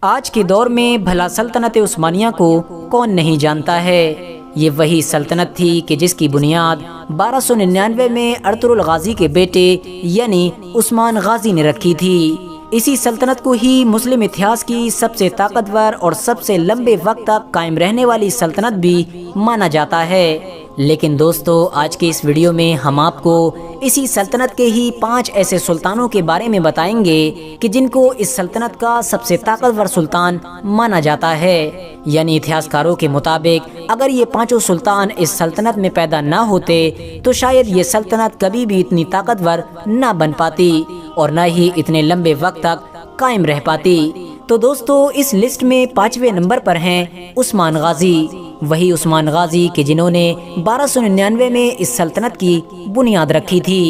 آج کے دور میں بھلا سلطنت عثمانیہ کو کون نہیں جانتا ہے۔ یہ وہی سلطنت تھی کہ جس کی بنیاد 1299 میں ارطغرل غازی کے بیٹے یعنی عثمان غازی نے رکھی تھی۔ اسی سلطنت کو ہی مسلم اتہاس کی سب سے طاقتور اور سب سے لمبے وقت تک قائم رہنے والی سلطنت بھی مانا جاتا ہے۔ لیکن دوستو، آج کے اس ویڈیو میں ہم آپ کو اسی سلطنت کے ہی 5 ایسے سلطانوں کے بارے میں بتائیں گے کہ جن کو اس سلطنت کا سب سے طاقتور سلطان مانا جاتا ہے۔ یعنی اتہاس کاروں کے مطابق اگر یہ 5 سلطان اس سلطنت میں پیدا نہ ہوتے تو شاید یہ سلطنت کبھی بھی اتنی طاقتور نہ بن پاتی اور نہ ہی اتنے لمبے وقت تک قائم رہ پاتی۔ تو دوستو، اس لسٹ میں 5ویں نمبر پر ہیں عثمان غازی۔ وہی عثمان غازی کہ جنہوں نے 1299 میں اس سلطنت کی بنیاد رکھی تھی۔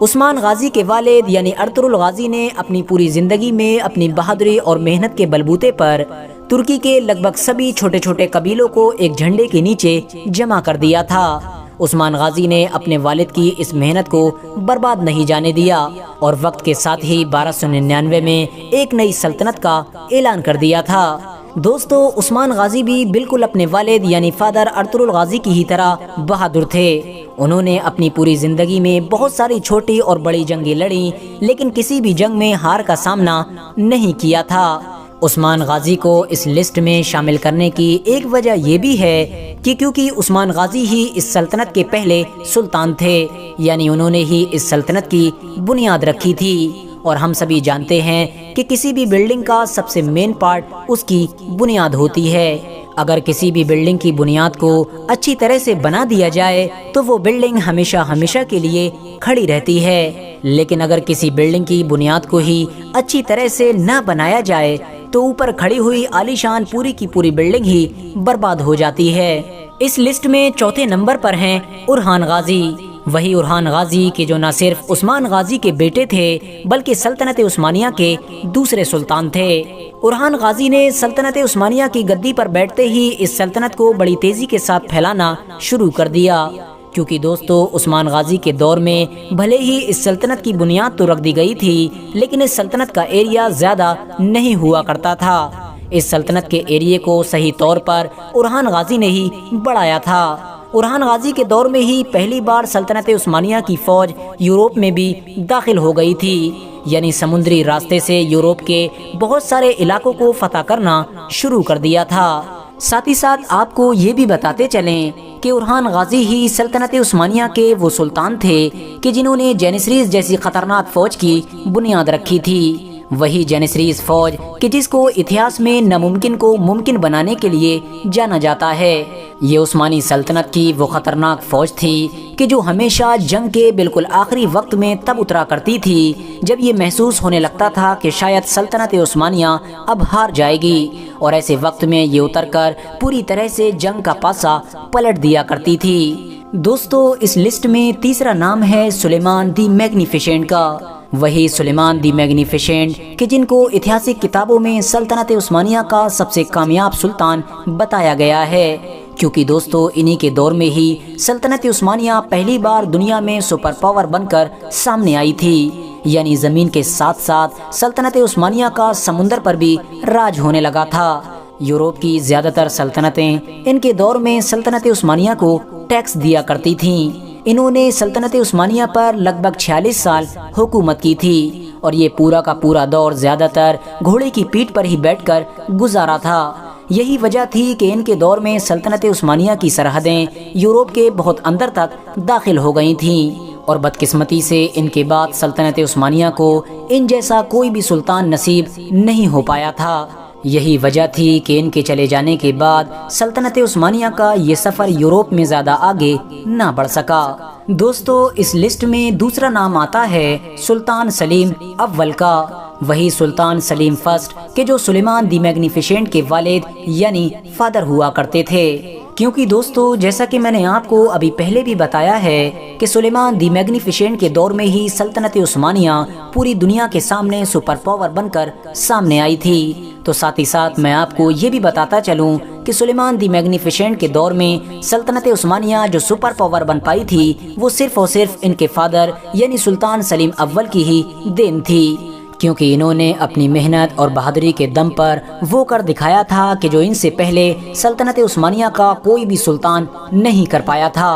عثمان غازی کے والد یعنی ارطغرل غازی نے اپنی پوری زندگی میں اپنی بہادری اور محنت کے بلبوتے پر ترکی کے لگ بھگ سبھی چھوٹے چھوٹے قبیلوں کو ایک جھنڈے کے نیچے جمع کر دیا تھا۔ عثمان غازی نے اپنے والد کی اس محنت کو برباد نہیں جانے دیا اور وقت کے ساتھ ہی 1299 میں ایک نئی سلطنت کا اعلان کر دیا تھا۔ دوستو، عثمان غازی بھی بالکل اپنے والد یعنی فادر ارطغرل غازی کی ہی طرح بہادر تھے۔ انہوں نے اپنی پوری زندگی میں بہت ساری چھوٹی اور بڑی جنگیں لڑیں، لیکن کسی بھی جنگ میں ہار کا سامنا نہیں کیا تھا۔ عثمان غازی کو اس لسٹ میں شامل کرنے کی ایک وجہ یہ بھی ہے کہ کیونکہ عثمان غازی ہی اس سلطنت کے پہلے سلطان تھے، یعنی انہوں نے ہی اس سلطنت کی بنیاد رکھی تھی۔ اور ہم سبھی جانتے ہیں کہ کسی بھی بلڈنگ کا سب سے مین پارٹ اس کی بنیاد ہوتی ہے۔ اگر کسی بھی بلڈنگ کی بنیاد کو اچھی طرح سے بنا دیا جائے تو وہ بلڈنگ ہمیشہ ہمیشہ کے لیے کھڑی رہتی ہے، لیکن اگر کسی بلڈنگ کی بنیاد کو ہی اچھی طرح سے نہ بنایا جائے تو اوپر کھڑی ہوئی عالیشان پوری کی پوری بلڈنگ ہی برباد ہو جاتی ہے۔ اس لسٹ میں 4تھے نمبر پر ہیں اورحان غازی۔ وہی اورحان غازی کہ جو نہ صرف عثمان غازی کے بیٹے تھے بلکہ سلطنت عثمانیہ کے دوسرے سلطان تھے۔ اورحان غازی نے سلطنت عثمانیہ کی گدی پر بیٹھتے ہی اس سلطنت کو بڑی تیزی کے ساتھ پھیلانا شروع کر دیا، کیونکہ دوستو عثمان غازی کے دور میں بھلے ہی اس سلطنت کی بنیاد تو رکھ دی گئی تھی، لیکن اس سلطنت کا ایریا زیادہ نہیں ہوا کرتا تھا۔ اس سلطنت کے ایریے کو صحیح طور پر اورحان غازی نے ہی بڑھایا تھا۔ اورحان غازی کے دور میں ہی پہلی بار سلطنت عثمانیہ کی فوج یورپ میں بھی داخل ہو گئی تھی، یعنی سمندری راستے سے یورپ کے بہت سارے علاقوں کو فتح کرنا شروع کر دیا تھا۔ ساتھ ہی ساتھ آپ کو یہ بھی بتاتے چلیں کہ اورحان غازی ہی سلطنت عثمانیہ کے وہ سلطان تھے کہ جنہوں نے جینیسریز جیسی خطرناک فوج کی بنیاد رکھی تھی۔ وہی جینیسریز فوج کہ جس کو اتہاس میں ناممکن کو ممکن بنانے کے لیے جانا جاتا ہے۔ یہ عثمانی سلطنت کی وہ خطرناک فوج تھی کہ جو ہمیشہ جنگ کے بالکل آخری وقت میں تب اترا کرتی تھی جب یہ محسوس ہونے لگتا تھا کہ شاید سلطنت عثمانیہ اب ہار جائے گی، اور ایسے وقت میں یہ اتر کر پوری طرح سے جنگ کا پاسا پلٹ دیا کرتی تھی۔ دوستو، اس لسٹ میں تیسرا نام ہے سلیمان دی میگنیفیسنٹ کا۔ وہی سلیمان دی میگنیفیسنٹ کہ جن کو اتہاسک کتابوں میں سلطنت عثمانیہ کا سب سے کامیاب سلطان بتایا گیا ہے، کیونکہ دوستو انہی کے دور میں ہی سلطنت عثمانیہ پہلی بار دنیا میں سپر پاور بن کر سامنے آئی تھی، یعنی زمین کے ساتھ ساتھ سلطنت عثمانیہ کا سمندر پر بھی راج ہونے لگا تھا۔ یورپ کی زیادہ تر سلطنتیں ان کے دور میں سلطنت عثمانیہ کو ٹیکس دیا کرتی تھیں۔ انہوں نے سلطنت عثمانیہ پر لگ بھگ 46 سال حکومت کی تھی، اور یہ پورا کا پورا دور زیادہ تر گھوڑے کی پیٹھ پر ہی بیٹھ کر گزارا تھا۔ یہی وجہ تھی کہ ان کے دور میں سلطنت عثمانیہ کی سرحدیں یورپ کے بہت اندر تک داخل ہو گئی تھیں، اور بدقسمتی سے ان کے بعد سلطنت عثمانیہ کو ان جیسا کوئی بھی سلطان نصیب نہیں ہو پایا تھا۔ یہی وجہ تھی کہ ان کے چلے جانے کے بعد سلطنت عثمانیہ کا یہ سفر یورپ میں زیادہ آگے نہ بڑھ سکا۔ دوستو، اس لسٹ میں دوسرا نام آتا ہے سلطان سلیم اول کا۔ وہی سلطان سلیم فرسٹ کہ جو سلیمان دی میگنیفیسنٹ کے والد یعنی فادر ہوا کرتے تھے، کیونکہ دوستو جیسا کہ میں نے آپ کو ابھی پہلے بھی بتایا ہے کہ سلیمان دی میگنیفیسنٹ کے دور میں ہی سلطنت عثمانیہ پوری دنیا کے سامنے سپر پاور بن کر سامنے آئی تھی۔ تو ساتھ ہی ساتھ میں آپ کو یہ بھی بتاتا چلوں کہ سلیمان دی میگنیفیسنٹ کے دور میں سلطنت عثمانیہ جو سپر پاور بن پائی تھی وہ صرف اور صرف ان کے فادر یعنی سلطان سلیم اول کی ہی دین تھی، کیونکہ انہوں نے اپنی محنت اور بہادری کے دم پر وہ کر دکھایا تھا کہ جو ان سے پہلے سلطنت عثمانیہ کا کوئی بھی سلطان نہیں کر پایا تھا۔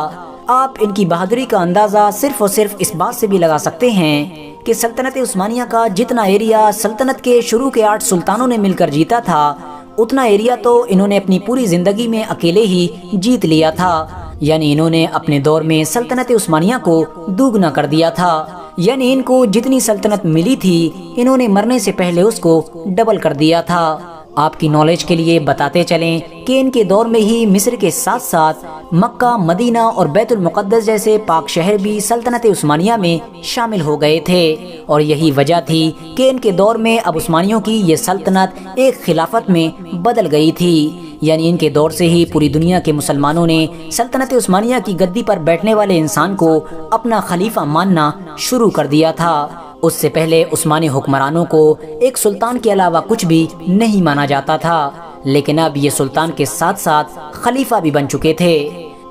آپ ان کی بہادری کا اندازہ صرف اور صرف اس بات سے بھی لگا سکتے ہیں کہ سلطنت عثمانیہ کا جتنا ایریا سلطنت کے شروع کے 8 سلطانوں نے مل کر جیتا تھا، اتنا ایریا تو انہوں نے اپنی پوری زندگی میں اکیلے ہی جیت لیا تھا۔ یعنی انہوں نے اپنے دور میں سلطنت عثمانیہ کو دوگنا کر دیا تھا۔ یعنی ان کو جتنی سلطنت ملی تھی، انہوں نے مرنے سے پہلے اس کو ڈبل کر دیا تھا۔ آپ کی نالج کے لیے بتاتے چلیں کہ ان کے دور میں ہی مصر کے ساتھ ساتھ مکہ، مدینہ اور بیت المقدس جیسے پاک شہر بھی سلطنت عثمانیہ میں شامل ہو گئے تھے، اور یہی وجہ تھی کہ ان کے دور میں اب عثمانیوں کی یہ سلطنت ایک خلافت میں بدل گئی تھی۔ یعنی ان کے دور سے ہی پوری دنیا کے مسلمانوں نے سلطنت عثمانیہ کی گدی پر بیٹھنے والے انسان کو اپنا خلیفہ ماننا شروع کر دیا تھا۔ اس سے پہلے عثمانی حکمرانوں کو ایک سلطان کے علاوہ کچھ بھی نہیں مانا جاتا تھا، لیکن اب یہ سلطان کے ساتھ ساتھ خلیفہ بھی بن چکے تھے۔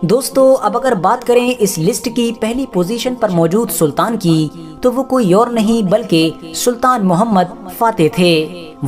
دوستو، اب اگر بات کریں اس لسٹ کی پہلی پوزیشن پر موجود سلطان کی، تو وہ کوئی اور نہیں بلکہ سلطان محمد فاتح تھے۔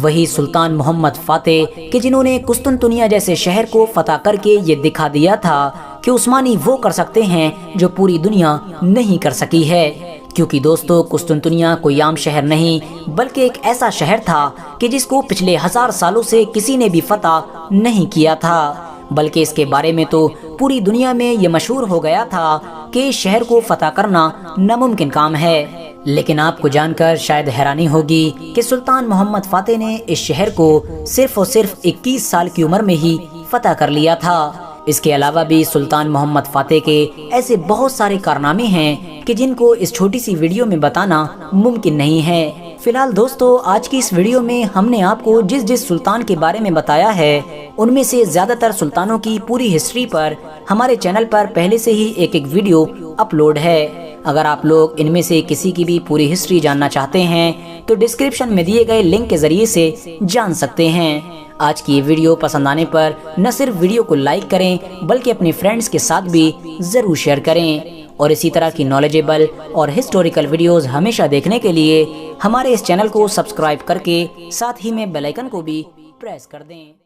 وہی سلطان محمد فاتح کہ جنہوں نے قسطنطنیہ جیسے شہر کو فتح کر کے یہ دکھا دیا تھا کہ عثمانی وہ کر سکتے ہیں جو پوری دنیا نہیں کر سکی ہے۔ کیونکہ دوستو، قسطنطنیہ کوئی عام شہر نہیں بلکہ ایک ایسا شہر تھا کہ جس کو پچھلے 1000 سالوں سے کسی نے بھی فتح نہیں کیا تھا، بلکہ اس کے بارے میں تو پوری دنیا میں یہ مشہور ہو گیا تھا کہ اس شہر کو فتح کرنا ناممکن کام ہے۔ لیکن آپ کو جان کر شاید حیرانی ہوگی کہ سلطان محمد فاتح نے اس شہر کو صرف اور صرف 21 سال کی عمر میں ہی فتح کر لیا تھا۔ اس کے علاوہ بھی سلطان محمد فاتح کے ایسے بہت سارے کارنامے ہیں کہ جن کو اس چھوٹی سی ویڈیو میں بتانا ممکن نہیں ہے۔ فی الحال دوستو، آج کی اس ویڈیو میں ہم نے آپ کو جس سلطان کے بارے میں بتایا ہے، ان میں سے زیادہ تر سلطانوں کی پوری ہسٹری پر ہمارے چینل پر پہلے سے ہی ایک ویڈیو اپلوڈ ہے۔ اگر آپ لوگ ان میں سے کسی کی بھی پوری ہسٹری جاننا چاہتے ہیں تو ڈسکرپشن میں دیے گئے لنک کے ذریعے سے جان سکتے ہیں۔ آج کی یہ ویڈیو پسند آنے پر نہ صرف ویڈیو کو لائک کریں بلکہ اپنے فرینڈز کے ساتھ بھی ضرور شیئر کریں، اور اسی طرح کی نالجیبل اور ہسٹوریکل ویڈیوز ہمیشہ دیکھنے کے لیے ہمارے اس چینل کو سبسکرائب کر کے ساتھ ہی میں بیل آئیکن کو بھی پریس کر دیں۔